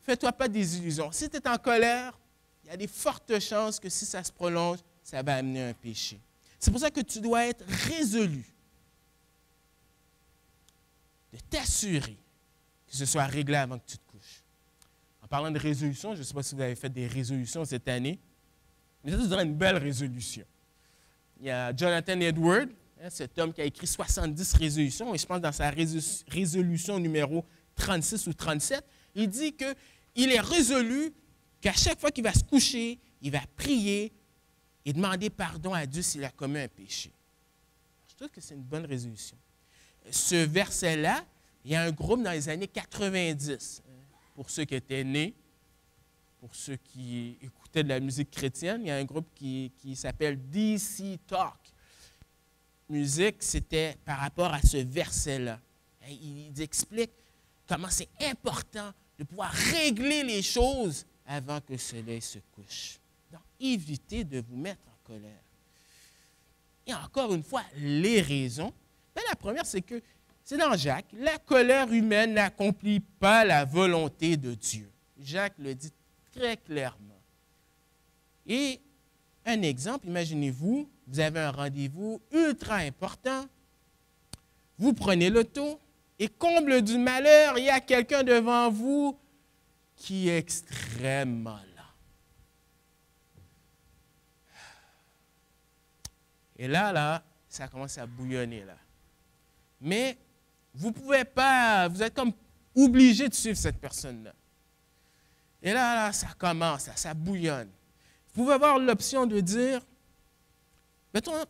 fais-toi pas des illusions. Si tu es en colère, il y a des fortes chances que si ça se prolonge, ça va amener un péché. C'est pour ça que tu dois être résolu de t'assurer que ce soit réglé avant que tu te couches. En parlant de résolution, je ne sais pas si vous avez fait des résolutions cette année, mais ça, je dirais une belle résolution. Il y a Jonathan Edwards, cet homme qui a écrit 70 résolutions, et je pense dans sa résolution numéro 36 ou 37, il dit qu'il est résolu qu'à chaque fois qu'il va se coucher, il va prier et demander pardon à Dieu s'il a commis un péché. Je trouve que c'est une bonne résolution. Ce verset-là, il y a un groupe dans les années 90, pour ceux qui étaient nés, pour ceux qui écoutaient de la musique chrétienne, il y a un groupe qui s'appelle DC Talk. Musique, c'était par rapport à ce verset-là. Ils expliquent comment c'est important de pouvoir régler les choses avant que le soleil se couche. Donc, évitez de vous mettre en colère. Et encore une fois, les raisons. La première, c'est que, c'est dans Jacques, la colère humaine n'accomplit pas la volonté de Dieu. Jacques le dit très clairement. Et un exemple, imaginez-vous, vous avez un rendez-vous ultra important, vous prenez l'auto et comble du malheur, il y a quelqu'un devant vous qui est extrêmement lent. Et là, ça commence à bouillonner là. Mais vous ne pouvez pas, vous êtes comme obligé de suivre cette personne-là. Et là, ça commence, ça bouillonne. Vous pouvez avoir l'option de dire,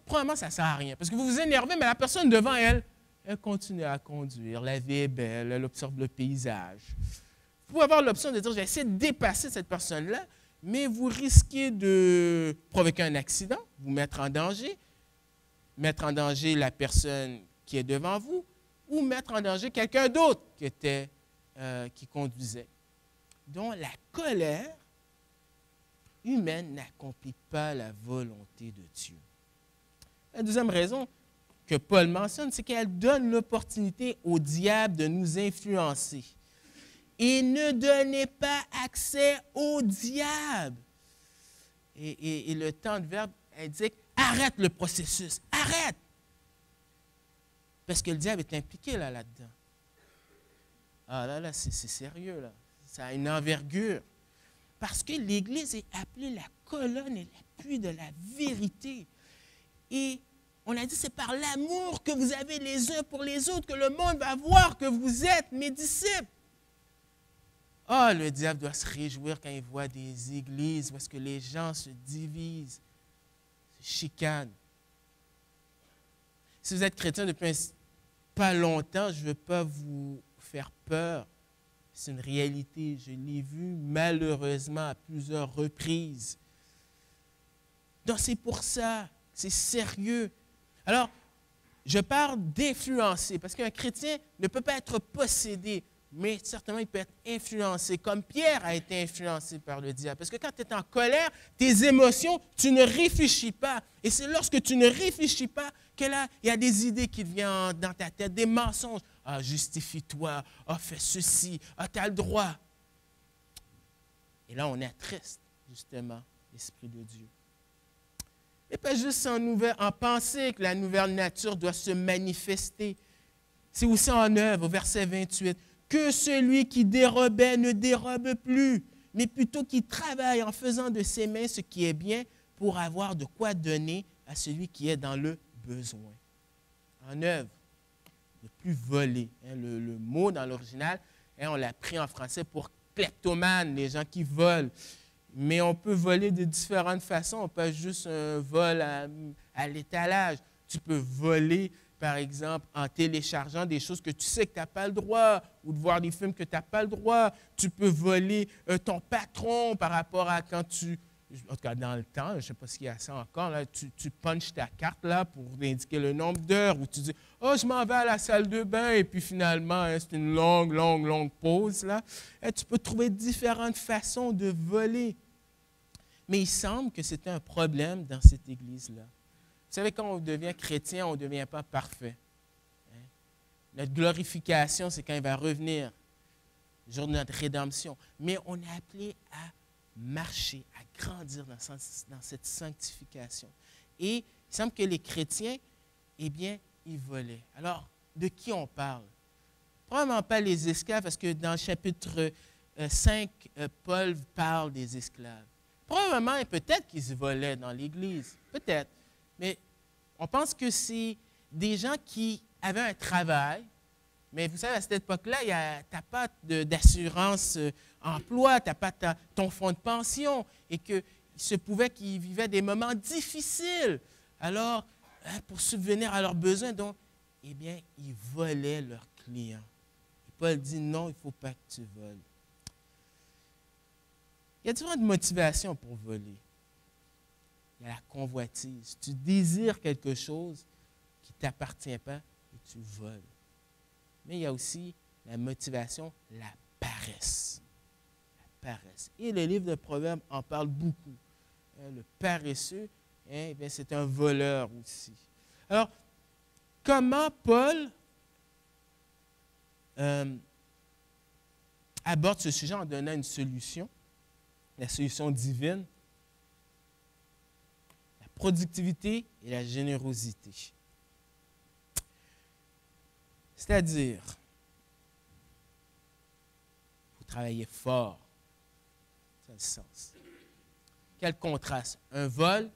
probablement, ça ne sert à rien. Parce que vous vous énervez, mais la personne devant elle, elle continue à conduire. La vie est belle, elle observe le paysage. Vous pouvez avoir l'option de dire, je vais essayer de dépasser cette personne-là, mais vous risquez de provoquer un accident, vous mettre en danger la personne qui est devant vous, ou mettre en danger quelqu'un d'autre qui conduisait. Donc, la colère humaine n'accomplit pas la volonté de Dieu. La deuxième raison que Paul mentionne, c'est qu'elle donne l'opportunité au diable de nous influencer. Et ne donnez pas accès au diable. Et le temps de verbe indique Arrête le processus. Arrête. Parce que le diable est impliqué là-dedans. Ah là, c'est sérieux, là. Ça a une envergure. Parce que l'Église est appelée la colonne et l'appui de la vérité. Et on a dit, c'est par l'amour que vous avez les uns pour les autres que le monde va voir que vous êtes mes disciples. Oh, le diable doit se réjouir quand il voit des églises où est-ce que les gens se divisent, se chicanent. Si vous êtes chrétien depuis pas longtemps, je ne veux pas vous faire peur. C'est une réalité. Je l'ai vu malheureusement à plusieurs reprises. Donc c'est pour ça, c'est sérieux. Alors, je parle d'influencer, parce qu'un chrétien ne peut pas être possédé, mais certainement il peut être influencé, comme Pierre a été influencé par le diable. Parce que quand tu es en colère, tes émotions, tu ne réfléchis pas. Et c'est lorsque tu ne réfléchis pas que là, il y a des idées qui viennent dans ta tête, des mensonges. Ah, justifie-toi, ah, fais ceci, ah, tu as le droit. Et là, on attriste, justement, l'Esprit de Dieu. Et pas juste en penser que la nouvelle nature doit se manifester. C'est aussi en œuvre, au verset 28. Que celui qui dérobait ne dérobe plus, mais plutôt qu'il travaille en faisant de ses mains ce qui est bien pour avoir de quoi donner à celui qui est dans le besoin. En œuvre, ne plus voler. Le mot dans l'original, on l'a pris en français pour kleptomane, les gens qui volent. Mais on peut voler de différentes façons. On peut juste un vol à l'étalage. Tu peux voler, par exemple, en téléchargeant des choses que tu sais que tu n'as pas le droit, ou de voir des films que tu n'as pas le droit. Tu peux voler ton patron par rapport à quand tu... En tout cas, dans le temps, je ne sais pas s'il y a ça encore, là, tu punches ta carte là, pour indiquer le nombre d'heures, ou tu dis « Oh, je m'en vais à la salle de bain », et puis finalement, c'est une longue pause. Là. Et tu peux trouver différentes façons de voler. Mais il semble que c'est un problème dans cette Église-là. Vous savez, quand on devient chrétien, on ne devient pas parfait. Hein? Notre glorification, c'est quand il va revenir, le jour de notre rédemption. Mais on est appelé à marcher, à grandir dans cette sanctification. Et il semble que les chrétiens, eh bien, ils volaient. Alors, de qui on parle? Probablement pas les esclaves, parce que dans le chapitre 5, Paul parle des esclaves. Probablement et peut-être qu'ils se volaient dans l'Église, peut-être. Mais on pense que c'est des gens qui avaient un travail, mais vous savez, à cette époque-là, tu n'as pas d'assurance emploi, tu n'as pas ton fonds de pension, et qu'il se pouvait qu'ils vivaient des moments difficiles. Alors, pour subvenir à leurs besoins, donc, eh bien, ils volaient leurs clients. Et Paul dit non, il ne faut pas que tu voles. Il y a différentes motivations pour voler. Il y a la convoitise. Tu désires quelque chose qui ne t'appartient pas et tu voles. Mais il y a aussi la motivation, la paresse. La paresse. Et le livre de Proverbes en parle beaucoup. Le paresseux, c'est un voleur aussi. Alors, comment Paul aborde ce sujet en donnant une solution? La solution divine, la productivité et la générosité. C'est-à-dire, il faut travailler fort. Ça a le sens. Quel contraste? Un vol,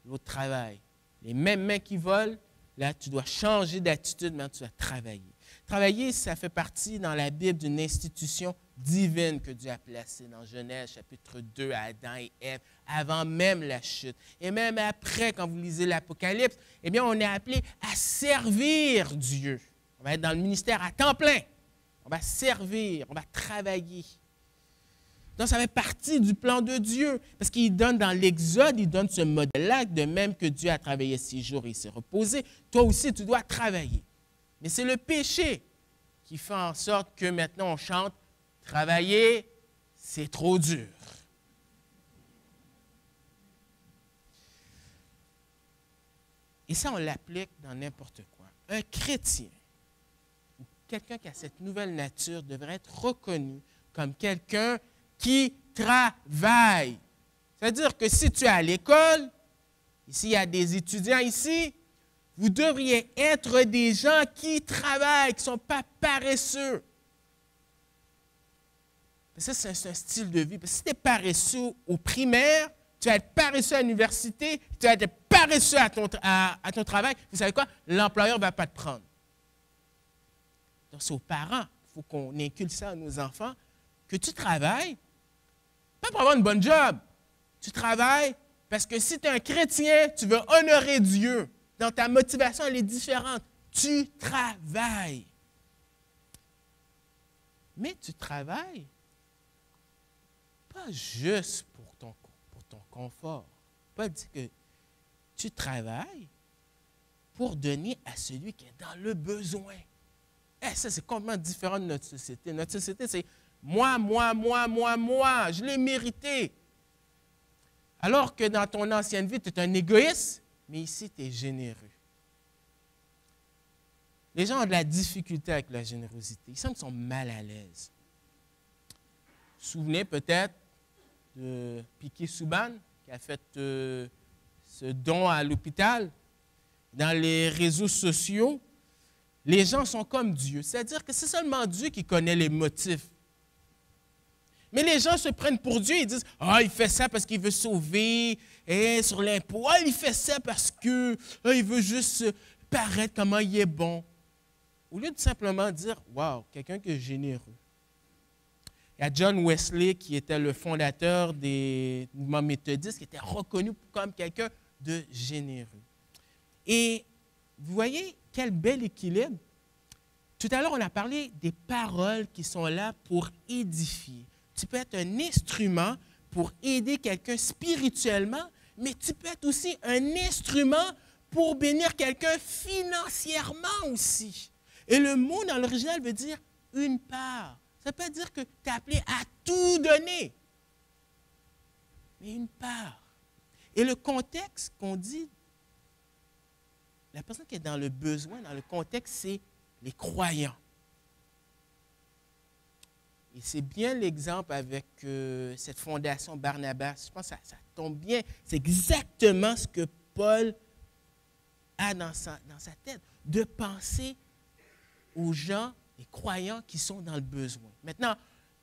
l'autre travail. Les mêmes mains qui volent, là, tu dois changer d'attitude, mais tu dois travailler. Travailler, ça fait partie dans la Bible d'une institution divine que Dieu a placée dans Genèse, chapitre 2, à Adam et Ève, avant même la chute. Et même après, quand vous lisez l'Apocalypse, eh bien, on est appelé à servir Dieu. On va être dans le ministère à temps plein. On va servir, on va travailler. Donc, ça fait partie du plan de Dieu, parce qu'il donne dans l'Exode, il donne ce modèle-là, de même que Dieu a travaillé 6 jours et s'est reposé, toi aussi, tu dois travailler. Mais c'est le péché qui fait en sorte que maintenant on chante « Travailler, c'est trop dur ». Et ça, on l'applique dans n'importe quoi. Un chrétien ou quelqu'un qui a cette nouvelle nature devrait être reconnu comme quelqu'un qui travaille. C'est-à-dire que si tu es à l'école, Ici, il y a des étudiants ici. Vous devriez être des gens qui travaillent, qui ne sont pas paresseux. Ça, c'est un style de vie. Parce que si tu es paresseux au primaire, tu vas être paresseux à l'université, tu vas être paresseux à ton travail. Vous savez quoi? L'employeur ne va pas te prendre. Donc, c'est aux parents. Il faut qu'on inculque ça à nos enfants. Que tu travailles, pas pour avoir une bonne job. Tu travailles parce que si tu es un chrétien, tu veux honorer Dieu. Donc, ta motivation, elle est différente. Tu travailles. Mais tu travailles pas juste pour ton confort. Pas dire que tu travailles pour donner à celui qui est dans le besoin. Ça, c'est complètement différent de notre société. Notre société, c'est moi, je l'ai mérité. Alors que dans ton ancienne vie, tu es un égoïste, mais ici, tu es généreux. Les gens ont de la difficulté avec la générosité. Ils semblent qu'ils sont mal à l'aise. Vous vous souvenez peut-être de Piquet Souban, qui a fait ce don à l'hôpital. Dans les réseaux sociaux, les gens sont comme Dieu. C'est-à-dire que c'est seulement Dieu qui connaît les motifs. Mais les gens se prennent pour Dieu. Ils disent, « Ah, il fait ça parce qu'il veut sauver sur l'impôt. Ah, il fait ça parce qu'il veut juste paraître comment il est bon. » Au lieu de simplement dire, « Wow, quelqu'un qui est généreux. » Il y a John Wesley, qui était le fondateur des mouvements méthodistes, qui était reconnu comme quelqu'un de généreux. Et vous voyez quel bel équilibre. Tout à l'heure, on a parlé des paroles qui sont là pour édifier. Tu peux être un instrument pour aider quelqu'un spirituellement, mais tu peux être aussi un instrument pour bénir quelqu'un financièrement aussi. Et le mot dans l'original veut dire une part. Ça ne veut pas dire que tu es appelé à tout donner, mais une part. Et le contexte qu'on dit, la personne qui est dans le besoin, dans le contexte, c'est les croyants. Et c'est bien l'exemple avec cette fondation Barnabas. Je pense que ça tombe bien. C'est exactement ce que Paul a dans sa tête, de penser aux gens, les croyants qui sont dans le besoin. Maintenant,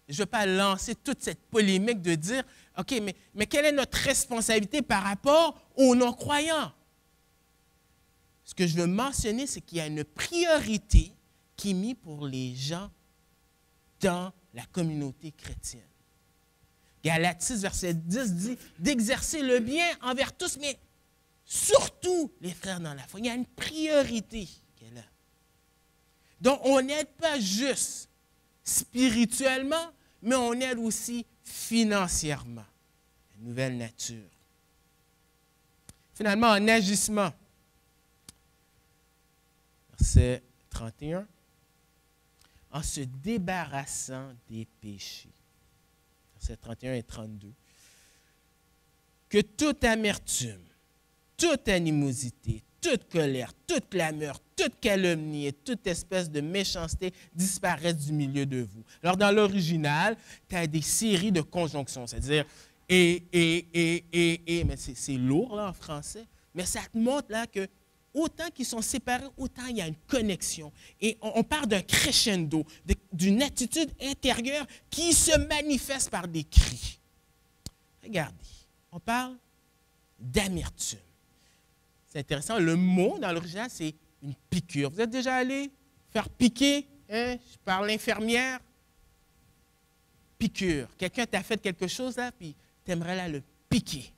je ne veux pas lancer toute cette polémique de dire, OK, mais quelle est notre responsabilité par rapport aux non-croyants? Ce que je veux mentionner, c'est qu'il y a une priorité qui est mise pour les gens dans la communauté chrétienne. Galates 6, verset 10 dit d'exercer le bien envers tous, mais surtout les frères dans la foi. Il y a une priorité qui est là. Donc, on n'aide pas juste spirituellement, mais on aide aussi financièrement. Une nouvelle nature. Finalement, en agissement, verset 31, en se débarrassant des péchés. Versets 31 et 32. Que toute amertume, toute animosité, toute colère, toute clameur, toute calomnie et toute espèce de méchanceté disparaissent du milieu de vous. Alors, dans l'original, tu as des séries de conjonctions, c'est-à-dire et, mais c'est lourd là en français, mais ça te montre là que autant qu'ils sont séparés, autant il y a une connexion. Et on parle d'un crescendo, d'une attitude intérieure qui se manifeste par des cris. Regardez, on parle d'amertume. C'est intéressant, le mot dans l'original, c'est une piqûre. Vous êtes déjà allé faire piquer par l'infirmière? Piqûre. Quelqu'un t'a fait quelque chose là, puis tu aimerais là le piquer.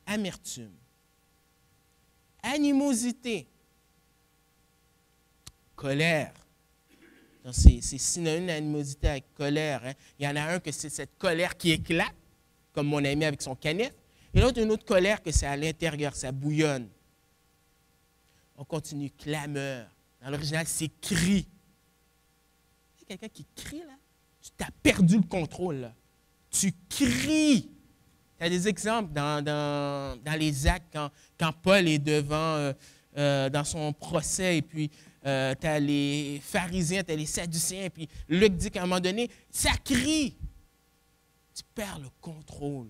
Amertume. Animosité, colère. C'est synonyme d'animosité avec colère. Hein. Il y en a un que c'est cette colère qui éclate, comme mon ami avec son canette, et l'autre une autre colère que c'est à l'intérieur, ça bouillonne. On continue, clameur. Dans l'original, c'est cri. C'est quelqu'un qui crie là. Tu as perdu le contrôle là. Tu cries. Il y a des exemples dans les Actes, quand Paul est devant, dans son procès, et puis tu as les pharisiens, tu as les sadducéens, et puis Luc dit qu'à un moment donné, ça crie. Tu perds le contrôle.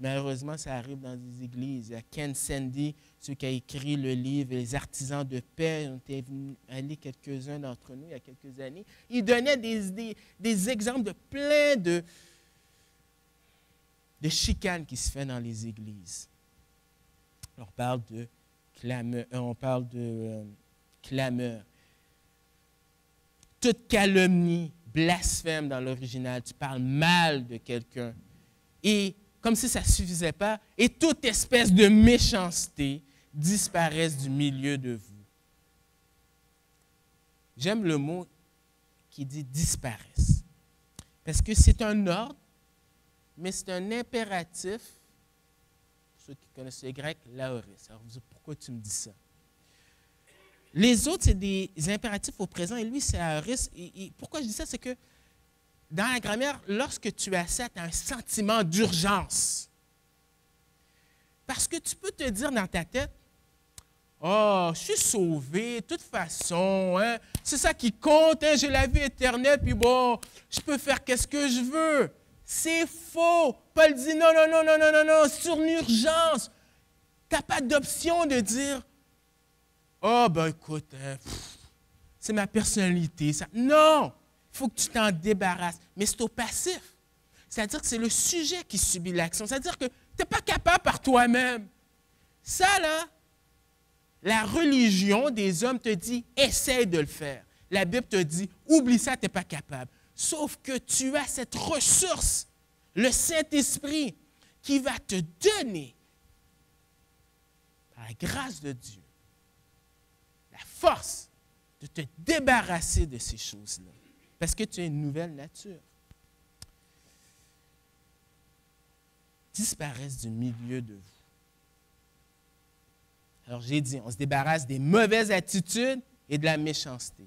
Malheureusement, ça arrive dans des églises. Il y a Ken Sande, ceux qui ont écrit le livre Les artisans de paix, on était allés quelques-uns d'entre nous il y a quelques années. Il donnait des exemples de plein de chicanes qui se font dans les églises. On parle de clameur. Toute calomnie, blasphème dans l'original. Tu parles mal de quelqu'un. Et comme si ça ne suffisait pas, et toute espèce de méchanceté disparaisse du milieu de vous. J'aime le mot qui dit disparaisse. Parce que c'est un ordre, mais c'est un impératif. Pour ceux qui connaissent le grec, laoris. Alors vous dites, pourquoi tu me dis ça? Les autres, c'est des impératifs au présent, et lui, c'est aoriste. Et pourquoi je dis ça? C'est que dans la grammaire, lorsque tu as ça, tu as un sentiment d'urgence. Parce que tu peux te dire dans ta tête, « Oh, je suis sauvé, de toute façon, hein, c'est ça qui compte, hein, j'ai la vie éternelle, puis bon, je peux faire qu'est-ce que je veux. » C'est faux. Paul dit, non, sur une urgence. Tu n'as pas d'option de dire, « Oh, ben écoute, hein, c'est ma personnalité. » Ça. Non! Il faut que tu t'en débarrasses. Mais c'est au passif. C'est-à-dire que c'est le sujet qui subit l'action. C'est-à-dire que tu n'es pas capable par toi-même. Ça, là, la religion des hommes te dit, essaye de le faire. La Bible te dit, oublie ça, tu n'es pas capable. Sauf que tu as cette ressource, le Saint-Esprit, qui va te donner, par la grâce de Dieu, la force de te débarrasser de ces choses-là. Parce que tu as une nouvelle nature. Disparaissent du milieu de vous. Alors j'ai dit, on se débarrasse des mauvaises attitudes et de la méchanceté.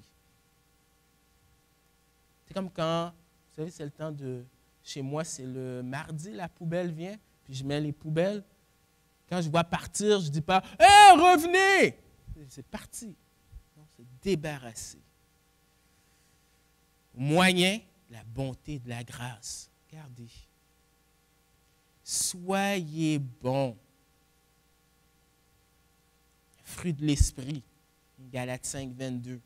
C'est comme quand, vous savez, c'est le temps de, chez moi, c'est le mardi, la poubelle vient, puis je mets les poubelles. Quand je vois partir, je ne dis pas « Hé, revenez! » C'est parti. Non, c'est débarrasser. Moyen, la bonté de la grâce. Regardez. Soyez bons. Fruit de l'esprit. Galates 5, 22.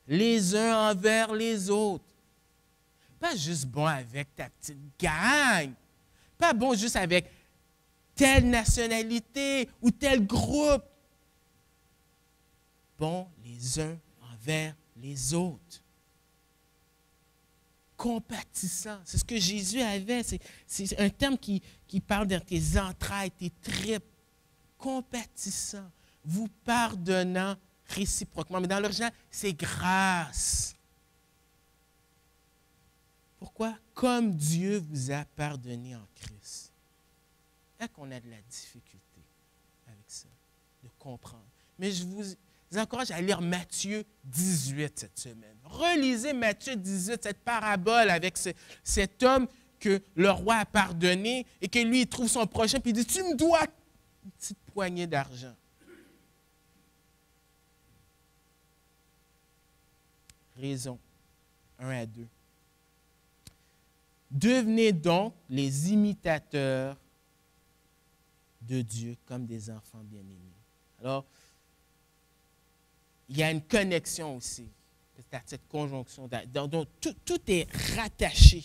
Les uns envers les autres. Pas juste bon avec ta petite gang. Pas bon juste avec telle nationalité ou tel groupe. Bon les uns envers les autres. Compatissant. C'est ce que Jésus avait. C'est un terme qui parle de tes entrailles, tes tripes. Compatissant. Vous pardonnant réciproquement. Mais dans l'original, c'est grâce. Pourquoi? Comme Dieu vous a pardonné en Christ. Est-ce qu'on a de la difficulté avec ça, de comprendre? Mais je vous encourage à lire Matthieu 18 cette semaine. Relisez Matthieu 18, cette parabole avec cet homme que le roi a pardonné et que lui, il trouve son prochain, puis il dit, tu me dois une petite poignée d'argent. Raison 1 à 2. Devenez donc les imitateurs de Dieu comme des enfants bien-aimés. Alors, il y a une connexion aussi, à cette conjonction. Donc, tout est rattaché.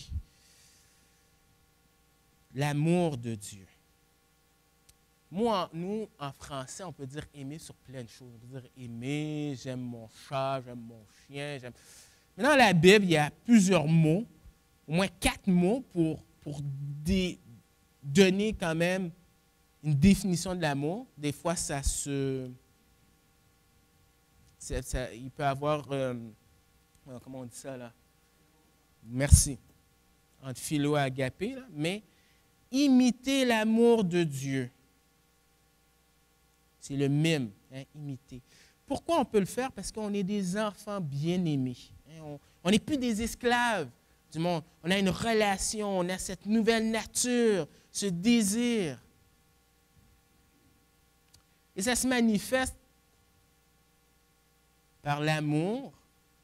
L'amour de Dieu. Nous, en français, on peut dire aimer sur plein de choses. On peut dire aimer, j'aime mon chat, j'aime mon chien. Mais dans la Bible, il y a plusieurs mots, au moins 4 mots pour donner quand même une définition de l'amour. Des fois, il peut avoir, comment on dit ça là? Merci. Entre philo et agapé, là, mais imiter l'amour de Dieu. C'est le même, hein, imiter. Pourquoi on peut le faire? Parce qu'on est des enfants bien-aimés. Hein, on n'est plus des esclaves du monde. On a une relation, on a cette nouvelle nature, ce désir. Et ça se manifeste par l'amour,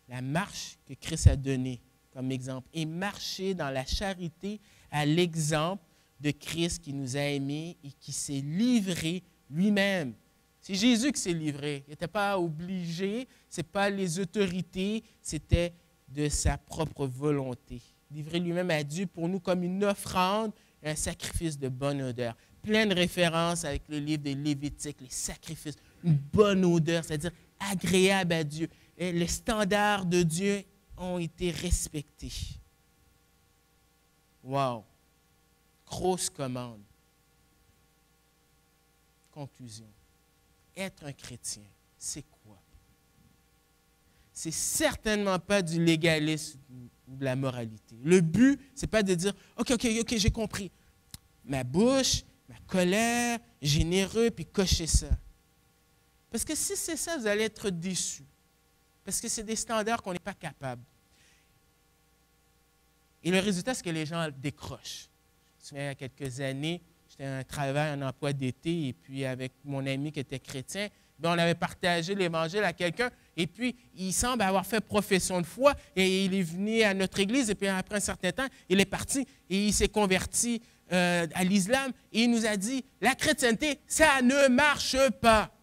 la marche que Christ a donnée comme exemple. Et marcher dans la charité à l'exemple de Christ qui nous a aimés et qui s'est livré lui-même. C'est Jésus qui s'est livré. Il n'était pas obligé, ce n'est pas les autorités, c'était de sa propre volonté. Livré lui-même à Dieu pour nous comme une offrande, un sacrifice de bonne odeur. Plein de références avec le livre des Lévitiques, les sacrifices, une bonne odeur, c'est-à-dire agréable à Dieu. Et les standards de Dieu ont été respectés. Wow! Grosse commande. Conclusion. Être un chrétien, c'est quoi? C'est certainement pas du légalisme ou de la moralité. Le but, ce n'est pas de dire « OK, j'ai compris. Ma bouche, ma colère, généreux, puis cocher ça. » Parce que si c'est ça, vous allez être déçus. Parce que c'est des standards qu'on n'est pas capable. Et le résultat, c'est que les gens décrochent. Je me souviens, il y a quelques années, j'étais à un travail, un emploi d'été, et puis avec mon ami qui était chrétien, bien, on avait partagé l'évangile à quelqu'un, et puis il semble avoir fait profession de foi, et il est venu à notre église, et puis après un certain temps, il est parti, et il s'est converti à l'islam, et il nous a dit, la chrétienté, ça ne marche pas.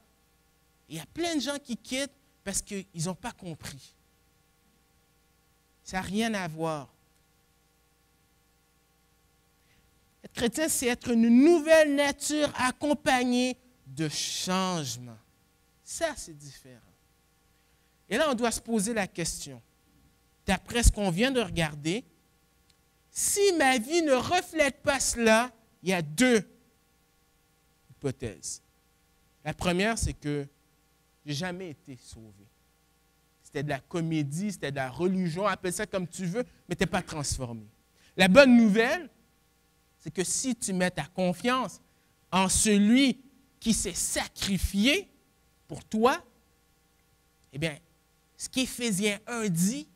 Et il y a plein de gens qui quittent parce qu'ils n'ont pas compris. Ça n'a rien à voir. Être chrétien, c'est être une nouvelle nature accompagnée de changement. Ça, c'est différent. Et là, on doit se poser la question, d'après ce qu'on vient de regarder, si ma vie ne reflète pas cela, il y a deux hypothèses. La première, c'est que je n'ai jamais été sauvé. C'était de la comédie, c'était de la religion, appelle ça comme tu veux, mais tu n'es pas transformé. La bonne nouvelle, c'est que si tu mets ta confiance en celui qui s'est sacrifié pour toi, eh bien, ce qu'Éphésiens 1 dit,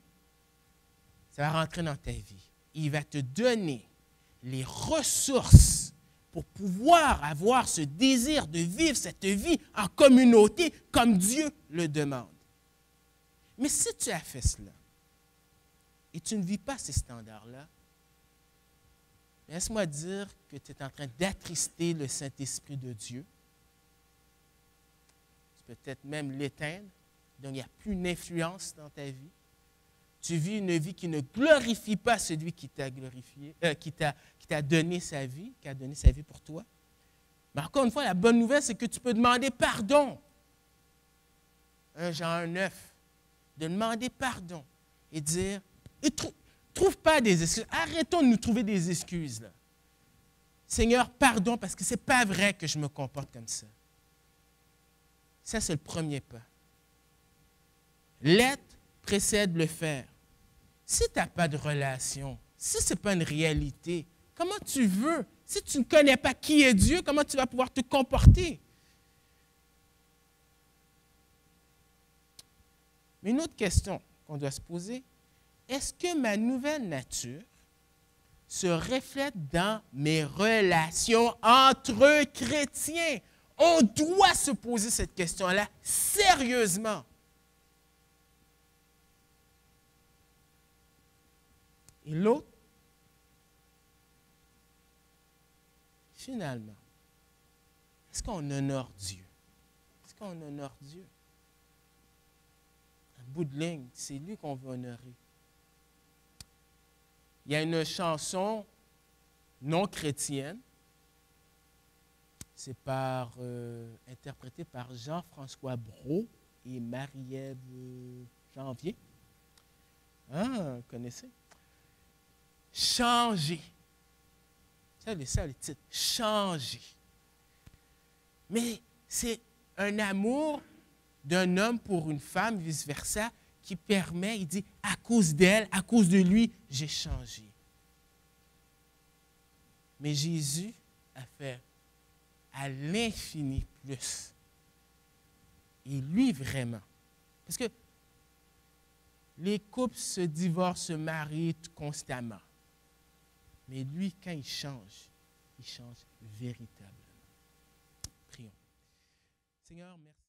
ça va rentrer dans ta vie. Il va te donner les ressources pour pouvoir avoir ce désir de vivre cette vie en communauté comme Dieu le demande. Mais si tu as fait cela et tu ne vis pas ces standards-là, laisse-moi dire que tu es en train d'attrister le Saint-Esprit de Dieu. Tu peux peut-être même l'éteindre, donc il n'y a plus d'influence dans ta vie. Tu vis une vie qui ne glorifie pas celui qui t'a glorifié, qui t'a donné sa vie, qui a donné sa vie pour toi. Mais encore une fois, la bonne nouvelle, c'est que tu peux demander pardon. 1 Jean 9, de demander pardon et dire, trouve pas des excuses. Arrêtons de nous trouver des excuses, là. Seigneur, pardon, parce que ce n'est pas vrai que je me comporte comme ça. Ça, c'est le premier pas. L'être précède le faire. Si tu n'as pas de relation, si ce n'est pas une réalité, comment tu veux? Si tu ne connais pas qui est Dieu, comment tu vas pouvoir te comporter? Mais une autre question qu'on doit se poser, est-ce que ma nouvelle nature se reflète dans mes relations entre chrétiens? On doit se poser cette question-là sérieusement. Et l'autre, finalement, est-ce qu'on honore Dieu? Est-ce qu'on honore Dieu? En bout de ligne, c'est lui qu'on veut honorer. Il y a une chanson non chrétienne, c'est interprété par Jean-François Brault et Marie-Ève Janvier. Ah, vous connaissez? Changer. C'est ça le titre. Changer. Mais c'est un amour d'un homme pour une femme, vice-versa, qui permet, il dit, à cause d'elle, à cause de lui, j'ai changé. Mais Jésus a fait à l'infini plus. Et lui, vraiment. Parce que les couples se divorcent, se marient constamment. Mais lui, quand il change véritablement. Prions. Seigneur, merci.